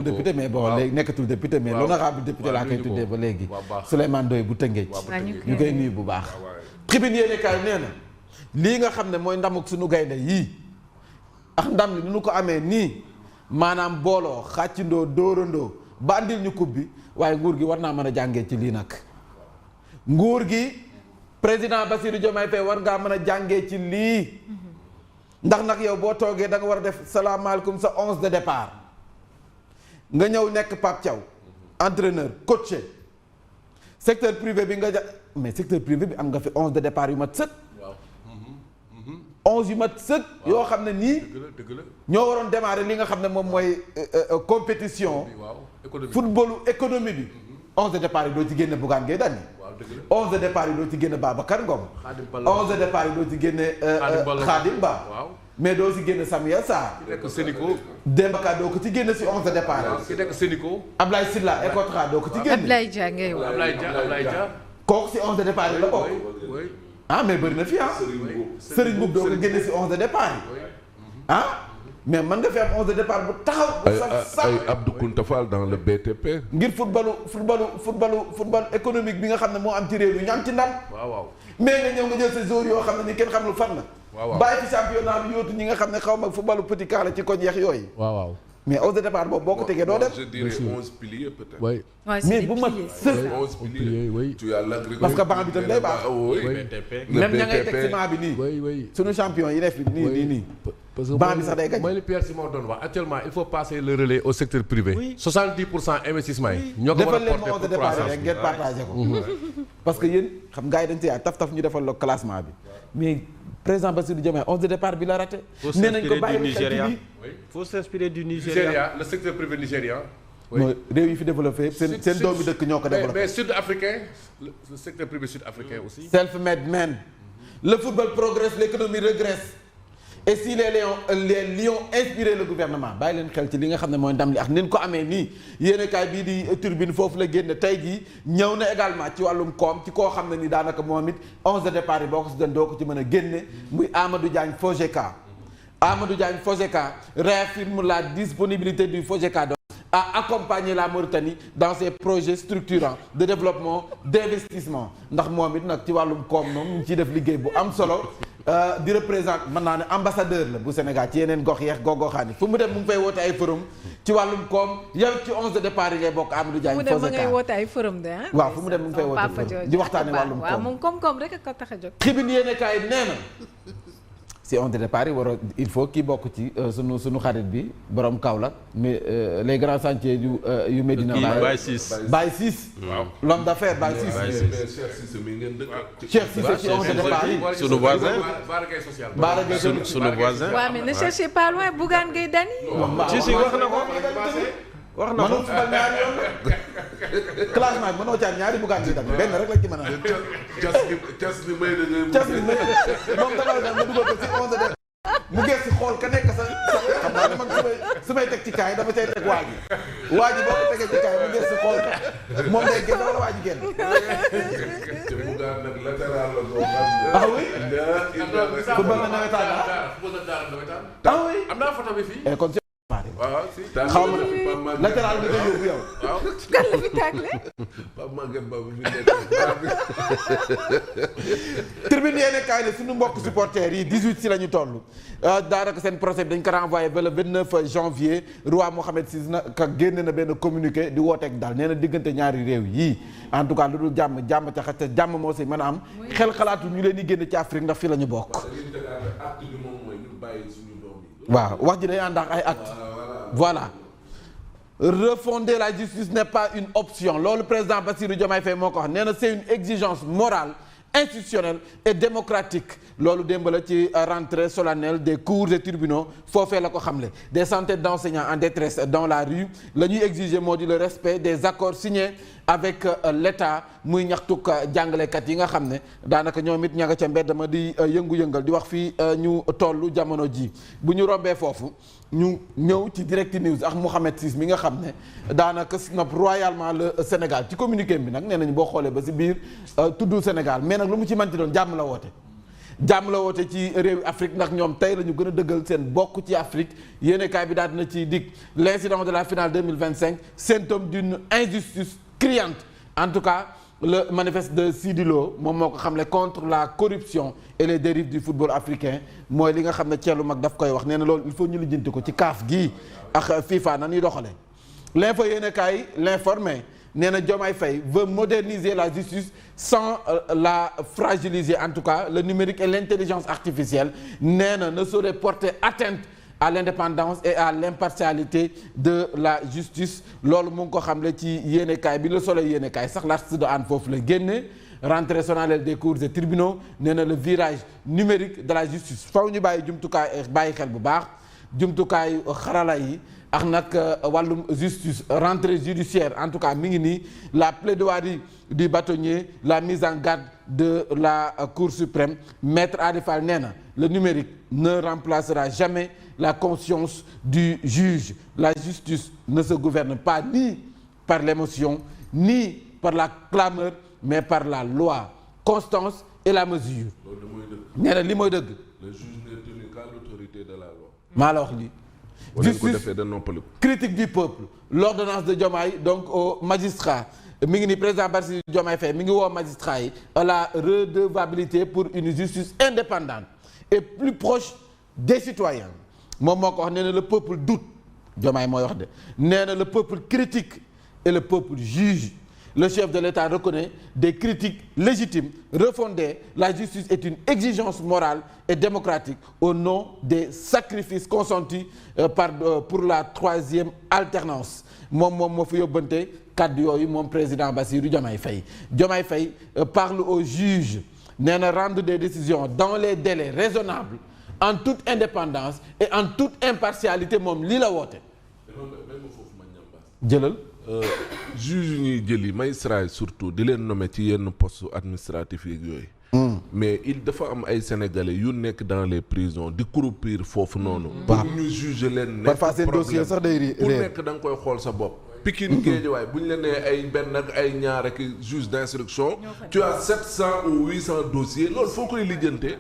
député mais bon léegi nekkatul député mais l'honorable député laa koy tuddee ba léegi Souleymane Ndoye bu Tëngéej ñu koy nuyu bu baax tribune yéene kaay nee na lii nga xam ne mooy ndamuk suñu gaynde yii ak ndam li nu ko amee nii maanaam booloo xàccindoo dóorandoo ba andil ñu coupe bi waaye nguur gi war naa mën a jàngee ci lii nag nguur gi président Bassirou Diomaye Faye war ngaa mën a jàngee ci lii ndax nag yow boo toogee da nga war a def salaamaaleykum sa 11 de départ nga ñëw nekk Pape Thiaw entraîneur coaché secteur privé bi nga mais secteur privé bi am nga fi 11 de départ yu mat sëkk. waaw. 11 yu mat sëkk. yoo xam ne nii. dëgg la ñoo waroon démarrer li nga xam ne moom mooy compétition. footballu économie bi. 11 de départ yi doo ci génne Bougane Gueye Dany. waaw dëgg la 11 de départ yi doo ci génne Babacar Ngom. 11 de départ yi doo ci génne. Khadim Ba. mais doo si génne Samuel Sarr. ki nekk Sénico. Demba Ka doo ko ci génne si 11 de départ. waaw ki nekk Sénico. Ablaye Sylla Ecotra doo ko ci génne. Ablaye Dia ngay wax. Ablaye Dia. kooku si 11 de départ yi la bokk. ah mais bëri na fi ah. Serigne Mboup doo ko génne si 11 de départ yi. ah mais mën nga fi am 11 de départ bu taxaw. bu sax ay Abdou Kounta Fall dans le BTP. ngir footballu économique bi nga xam ne moo am ci réew mi ñu am ci ndam. waaw. mais nga ñëw nga jël sa joueurs yoo xam ne ni kenn xamul fan la. waaw bàyyi fi championnat bi yóotu ñi nga xam ne xaw ma footballu petit cas la ci koñ yeex yooyu. waaw. mais 11 de départ boobu boo ko tegee doo dem. je dirais 11 piliers peut-être. oui. mais bu mat sëf. 11 piliers oui. tu as l'agriculture. parce que banc bi tam day baax. même ña ngay teg ciment bi nii. oui. sunu champion yi def nii. parce que banc bi sax day gañ. mooy li Pierre Simon doon wax actuellement il faut passer le relais au secteur privé. 70% investissement yi. ñoo ko war a defal leen ma 11 de porter pour départ croissance rek ngeen partagé ko. parce que yéen xam gars yi dañ ci taf ñu defal la classement bi mais président Bassirou Diomaye 11 de départ bi la raté. nee nañ ko bàyyi xel ci Il faut s'inspirer du Nigéria, le secteur privé nigérian. mooy réew yi fi développé yëpp seen doomi dëkk ñoo ko développé. mais sud-africain le secteur privé sud-africain aussi. self-made man. Le football progresse, l'économie régresse. Et si les lions inspiré le gouvernement bàyyi leen xel ci li nga xam ne mooy ndam li ak ni ñu ko amee nii yéenekaay bii di turbine foofu la génn tey jii ñëw na également ci wàllum koom ci koo xam ne ni daanaka moom it 11 de départ yi boo ko si doon doo ko ci mën a génne muy Amadou Diagne FOGECA. Amadou Diagne FOGECA réaffirme la disponibilité du FOGECA à accompagner la Mauritanie dans ses projets structurants de développement d'investissement ndax moom it nag ci wàllum koom moom ñu ciy def liggéey bu am solo di représente mën naa ne ambassadeur la bu Sénégal ci yeneen gox yeex gox-goxaan yi fu mu dem mu ngi fay woote ay forum ci wàllum koom yow ci 11 de départ yi ngay bokk Amadou Diagne FOGECA fu mu dem ma ngay woote ay forum de ah. waaw fu mu dem mu ngi fay woote forum di waxtaane wàllum koom waaw moom koom-koom rek a ko tax a jóg. Tribune yéenekaay nee na si 11 de départ yi war a il faut kii bokk ci sunu xarit bi borom Kaolack mais les grands chantiers yu Médina Baye Ciss Baye Ciss l'homme d'affaires Baye Ciss Cheikh Cissé ci 11 de départ yi sunu voisin Baara Gueye sunu voisin. waaw mais ne cherchez pas loin Bougane Gueye Dany. si wax na ko wax na ko. mënoo fubal ñaari yoon classement bi mënoo caa ñaari Bougane Gueye Dany benn rek la ci mën a cas bi may na cas bi may moom dafay def nga dugal ko ci 11 de départ mu gees si xool ka nekk sa xam naa ne man su may teg ci kaay dama cay teg waa ji boo ko tegee ci kaay mu gees si xool ka moom day génn wala waa ji génn te Bougane nag latéral la doo ah oui football na nawetaan ah oui am naa photo bi fii. kon waaw si. xaw ma latéral bi nga yóbbu yow. waaw. kan la fi tàggle. Pape Maguette Ba bi fi Tribune yéene kaay ne suñu mbokk supporters yi 18 si la ñu toll daanaka seen procès bi dañ ko renvoyé ba le 29 janvier roi Mohamed VI nag génne na benn communiqué di wooteeg daal nee na diggante ñaari réew yii en tout cas lu dul jàmm ca xas te jàmm moo si mën a am xel xalaatu ñu leen di génne ci Afrique ndax fii la ñu bokk. waaw wax ji day ànd ak ay actes voilà. Refonder la justice n'est pas une option loolu président Bassirou Diomaye Faye moo ko wax nee na c'est une exigence morale institutionnelle et démocratique loolu démb la ci rentrée solennelle des cours et tribunaux foofee la ko xamle des centaines d'enseignants en détresse dans la rue la ñuy exiger moo di le respect des accords signés avec l'État muy ñaxtuk jàngalekat yi nga xam ne daanaka ñoom it ña nga ca mbedd ma di yëngu-yëngal di wax fii ñu tollu jamono ji bu ñu rombee foofu ñu ñëw ci Direct News ak Mohamed VI mi nga xam ne daanaka snob royalement le Sénégal ci communiqué bi nag nee nañu boo xoolee ba si biir tuddul Sénégal mais nag lu mu ci manti doon jàmm la woote jàmm la woote ci réewi Afrique ndax ñoom tey la ñu gën a dëggal seen bokk ci Afrique yéenekaay bi daal dina ciy dig l'incident de la finale 2025 symptôme d'une injustice criante. En tout cas le manifeste de Sidi Lo moom moo ko xamle contre la corruption et les dérives du football africain mooy li nga xam ne Thielou Mag daf koy wax nee na loolu il faut ñu lijjanti ko ci CAF gii ak FIFA na ñuy doxalee. L'info yéenekaay l'informé nee na Diomaye Faye veut moderniser la justice sans la fragiliser. En tout cas le numérique et l'intelligence artificielle nee na ne saurait porter atteinte à l'indépendance et à l'impartialité de la justice loolu mu ngi ko xamle ci yéenekaay bi Le Soleil yéenekaay sax l'artiste de Hann foofu la génne rentrée solennelle des cours et tribunaux nee na le virage numérique de la justice faw ñu bàyyi jumtukaay bàyyi xel bu baax jumtukaayu xarala yi ak nag wàllum justice rentrée judiciaire en tout cas mi ngi nii la plaidoirie du bâtonnier la mise en garde de la Cour suprême maître Adi Fall nee na le numérique ne remplacera jamais la conscience du juge la justice ne se gouverne pas ni par l'émotion ni par la clameur mais par la loi constance et la mesure nee na li mooy dëgg le juge n'est tenu qu'à l'autorité de la loi. maa la wax lii justice critique du peuple l'ordonnance de Diomaye donc au magistrat mi ngi ni président Bassirou Diomaye Faye mi ngi woo magistrat yi à la redevabilité pour une justice indépendante et plus proche des citoyens moom moo ko wax nee na le peuple doute Diomaye mooy wax de nee na le peuple critique et le peuple juge le chef de l'État reconnaît des critiques légitimes refondées la justice est une exigence morale et démocratique au nom des sacrifices consentis pour la troisième alternance moom moo fi yóbbante kàddu yooyu moom président Bassirou Diomaye Faye parle aux juges nee na rendre des décisions dans les délais raisonnables en toute indépendance et en toute impartialité moom lii la woote jëlal juge yu ñuy jëli magistrat surtout di leen nommer ci yenn poste administratif yi yooyu mais il dafa am ay sénégalais yu nekk dans les prisons di croupir foofu noonu pour ñu juger leen parfois seen dossier sax day ku nekk da nga koy xool sa bopp Pikine Guédiawaye bu ñu la nee ay benn ak ay ñaar ak juge d'instruction tu as 700 ou 800 dossiers loolu foo koy lijjantee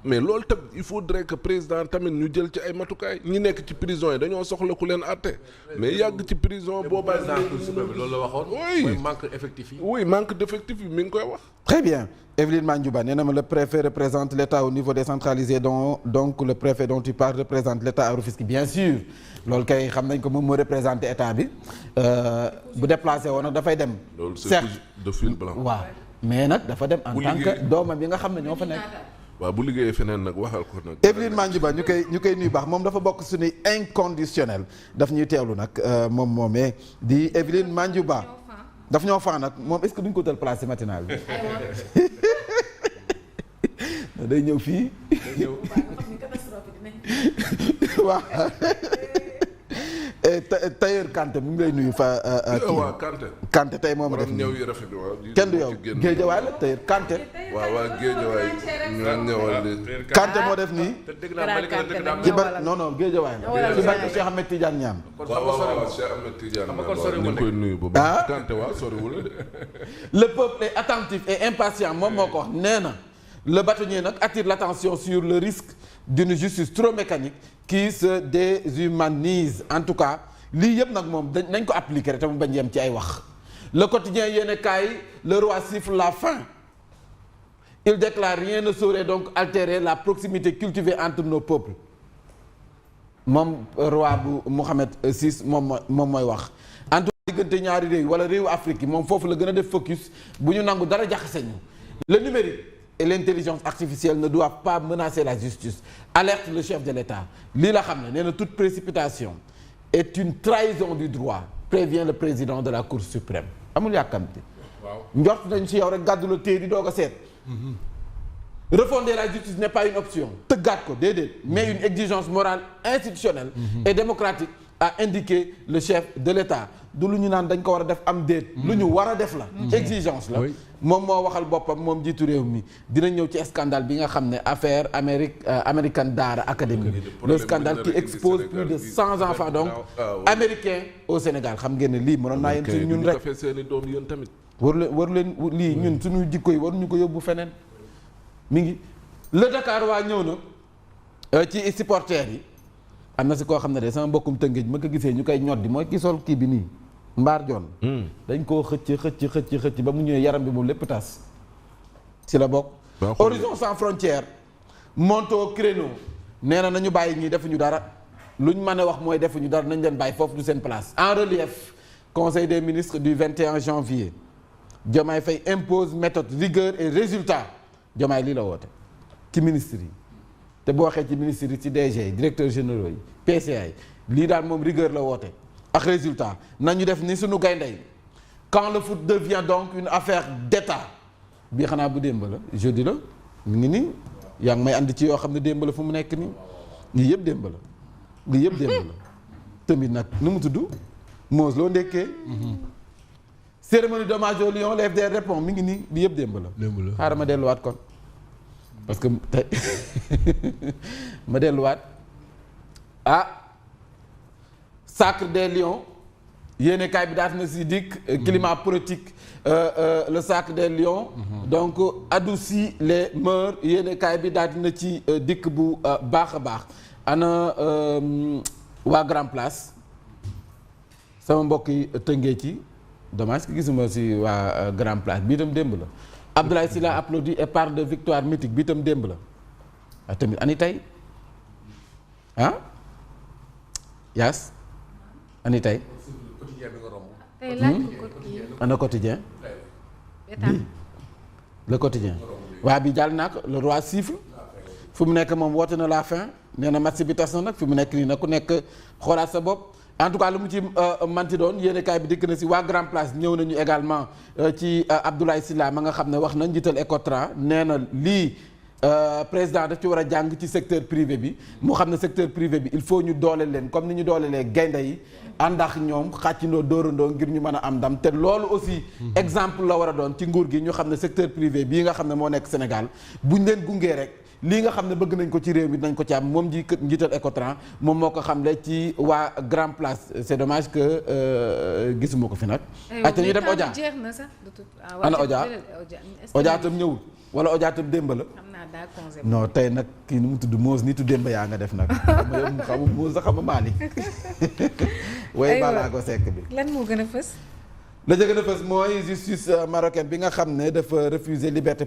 mais loolu tam il faudrait que président tamit ñu jël ci ay matukaay ñi nekk ci prison yi dañoo soxla ku leen àtte mais yàgg ci prison boobaa loolu la waxoon oui manque effectif yi oui manque d'effectif yi mi ngi koy wax très bien Evelyne Mandiouba nee na ma le préfet représente l'État au niveau décentralisé donc le préfet dont tu parles représente l'État à Rufisque bien sûr loolu kay xam nañ ko moom moo représenté état bi bu déplacé woon nag dafay dem certes de fil blanc waaw mais nag dafa dem en tant que doomam yi nga xam ne ñoo fa nekk waaw bu liggéeyee feneen nag waxal ko nag. Evelyne Mandiouba ñu koy nuyu baax moom dafa bokk suñuy inconditionnel daf ñuy teewlu nag moom moomee di Evelyne Mandiouba daf ñoo faan nag moom est-ce que duñ ko tël place matinale bi day ñëw fii waaw Tailleur Kanté mu ngi lay nuyu fa waaw Kanté tey moom def ñëw yi rafet waaw kenn du yow Géejawaay la Tailleur Kanté waaw Géejawaay ñu ñëwal di Kanté moo def nii ci ba non Géejawaay la ci barke Cheikh Ahmed Tidiane Niam waaw Cheikh Ahmed Tidiane ñu ngi koy nuyu bu baax Kanté waaw soriwul de le peuple est attentif et impatient moom moo ko wax nee na le bâtonnier nag attire l'attention sur le risque d'une justice trop mécanique qui se déshumanise en tout cas lii yëpp nag moom nañ ko appliquer rek te mu bañ yem ci ay wax le quotidien yéen kaay le roi siffle la fin il déclare rien ne saurait donc altérer la proximité cultivée entre nos peuples moom roi bu Mohammed VI moom mooy wax en tout cas diggante ñaari réew wala réewu Afrique yi moom foofu la gën a def focus bu ñu nangu dara jaxase ñu le numérique et l'intelligence artificielle ne doivent pas menacer la justice alerte le chef de l'État lii la xam ne nee na toute précipitation est une trahison du droit prévient le président de la Cour suprême amul yàkkamti njort nañ ci yow rek gàddu la téye di doog a seet refonder la justice n'est pas une option tëggaat ko déedéet mais une exigence morale institutionnelle et démocratique a indiqué le chef de l'État du lu ñu naan dañ ko war a def am déet lu ñu war a def la exigence la moom moo waxal boppam moom jiitu réew mi dina ñëw ci scandale bi nga xam ne affaire American Dara Academy le scandale qui expose plus de 100 enfants donc américains au Sénégal xam ngeen ne lii mënoon naa yem ci ñun rek waru leen lii ñun suñu jikko yi waruñu ko yóbbu feneen mi ngi le Dakar waa ñëw na ci supporters yi am na si koo xam ne de sama mbokkum tëngéej ma ko gisee ñu koy ñoddi mooy ki sol kii bi nii mbaar joon dañ koo xëcc ba mu ñëwee yaram bi moom lépp tas si la bokk. Horizon sans frontières monte au créneau nee na nañu bàyyi ñii defuñu dara luñ mën a wax mooy defuñu dara nañ leen bàyyi foofu du seen place. En relief conseil des ministres du 21 janvier Diomaye Faye impose méthode rigueur et résultat Diomaye lii la woote ci ministres yi te boo waxee ci ministres yi ci DG yi directeurs généraux yi PCA yi lii daal moom rigueur la woote ak résultat nañu def ni suñu gayndey quand le foot devient donc une affaire d'État bii xanaa bu démb la jeudi la mu ngi nii yaa ngi may andi ci yoo xam ne démb la fu mu nekk nii lii yëpp démb la lii yëpp démb la tamit nag nu mu tudd moos loo ndekkee cérémonie d'hommage au lion l'FDR répond mi ngi nii lii yëpp démb la xaaral ma delluwaat kon parce que tey ma delluwaat sacre des lions yéene kaay bi daat na si dikk climat politique le sacre des lions donc adoucit les mœurs yéene kaay bi daat na ci dikk bu baax a baax ana waa Grand Place sama mbokk yi tëngee ci dommage que gisuma si waa Grand Place bii itam démb la Abdoulaye Sylla applaudit et parle de victoire mythique bii itam démb la tamit ani tey Yaas ani tey tey laaj ko kii. ana quotidien bi le quotidien waa bi jàll naa ko le roi siffle fu mu nekk moom woote na la fin nee na match bi tas na nag fi mu nekk nii nag ku nekk xoolaat sa bopp en tout cas lu mu ci manti doon yéene kaay bi dikk na si waa Grand Place ñëw nañu également ci Abdoulaye Sylla ma nga xam ne wax na njiital Ecotra nee na lii président daf ci war a jàng ci secteur privé bi mu xam ne secteur privé bi il faut ñu dooleel leen comme ni ñu dooleelee gaynde yi ànd ak ñoom xàccindoo dóorandoo ngir ñu mën a am ndam te loolu aussi exemple la war a doon ci nguur gi ñu xam ne secteur privé bii nga xam ne moo nekk Sénégal buñ leen gungee rek lii nga xam ne bëgg nañ ko ci réew mi dinañ ko ci am moom njiital Ecotran moom moo ko xam le ci waa Grand Place c'est dommage que gisuma ko fi nag acca ñu dem Odia jeex na sax ana Odia tam ñëwul wala Odia tam démb la non tey nag kii nu mu tudd Moos nitu démb yaa nga def nag xam Moos sax xam Mali way balaa ko sekk bi lan moo gën a fës la gën a fës mooy justice marocaine bi nga xam ne dafa refuser liberté